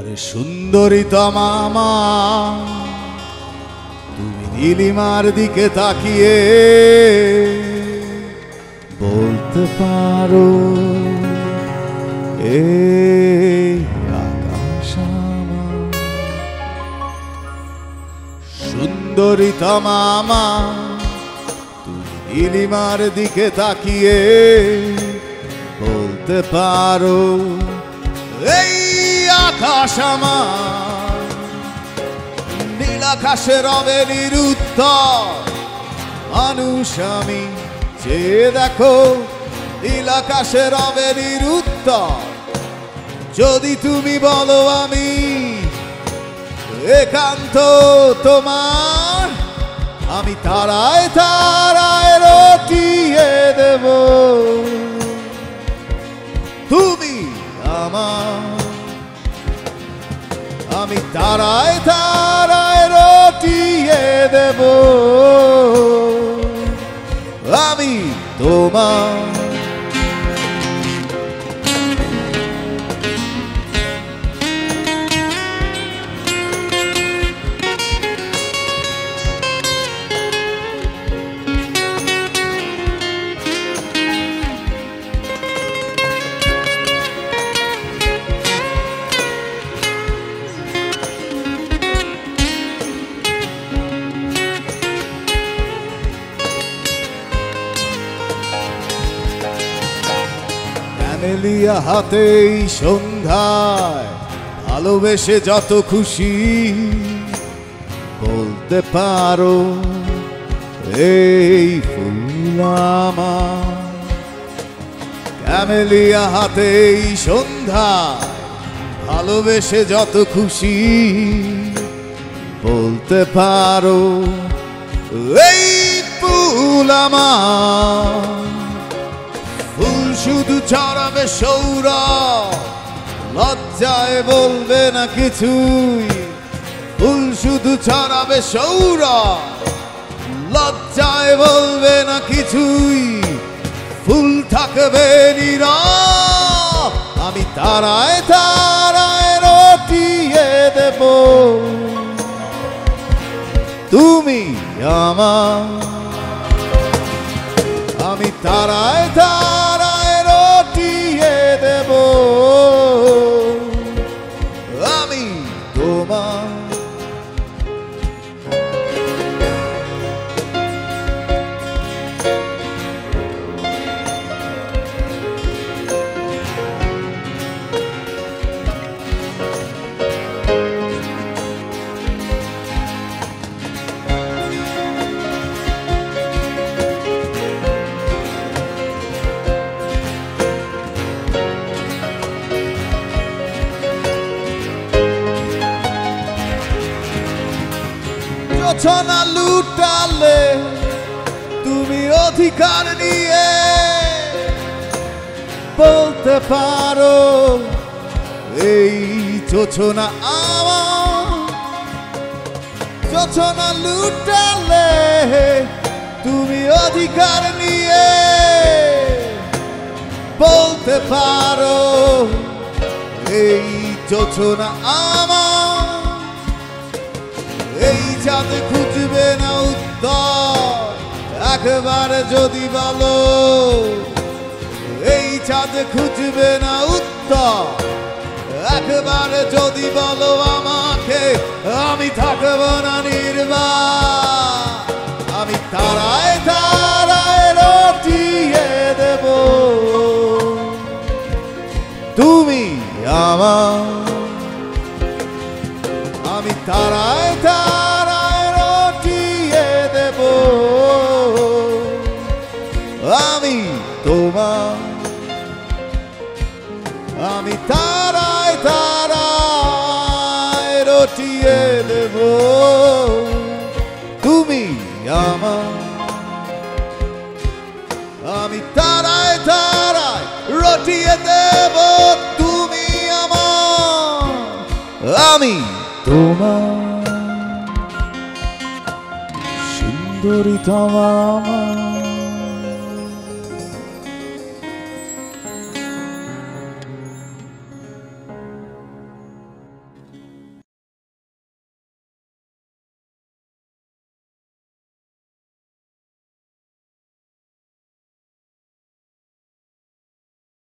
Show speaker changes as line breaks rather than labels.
আরে সুন্দরী তমামা, তুমি নীলিমার দিকে তাকিয়ে বলতে পারো এই আকাশ আমার। সুন্দরী তমামা, তুমি নীলিমার দিকে তাকিয়ে বলতে পারো এই আকাশ আমার। নীল আকাশে রবে নিরুত্তর মানুষ আমি, চেয়ে দেখো নীল আকাশে রবে নিরুত্তর। যদি তুমি বলো আমি একান্ত তোমার, আমি তারায় তারায় রটিয়ে দেব। তুমি আমার, আমি তারায় তারায় রটিয়ে দেব। আমি তোমার। ক্যামেলিয়া হাতেই সন্ধ্যায় ভালোবেসে যত খুশি বলতে পারো এই ফুল আমার। ক্যামেলিয়া হাতেই সন্ধ্যায় ভালোবেসে যত খুশি বলতে পারো এই ফুল আমার। ফুল শুধু ছড়াবে সৌরভ, লজ্জায় বলবে না কিছুই। ফুল শুধু ছড়াবে সৌরভ, লজ্জায় বলবে না কিছুই। ফুল থাকবে নীরব, আমি তারায় তারায় রটিয়ে দেব। তুমি আমার, আমি তারায় তারায় রটিয়ে দেব। আমি তোমার। জোছনা লুটালে তুমি অধিকার নিয়ে বলতে পারো এই জোছনা আমার। জোছনা লুটালে তুমি অধিকার নিয়ে বলতে পারো এই জোছনা আমার। এই চাঁদ খুঁজবে না উত্তর একবারে যদি বলো, এই চাঁদ খুঁজবে না উত্তর একবারে যদি বলো আমাকে। আমি থাকবো না নির্বাক, আমি তারায় তারায় রটিয়ে দেব। তুমি আমার, আমি তারায় তারায় রটিয়ে দেব। আমি তোমার, আমি তারায় তারায় রটিয়ে দেব। তুমি আমার, আমি তারায় তারায় রটিয়ে দেব। তুমি আমার, আমি তোমার। সুন্দরী তমামা।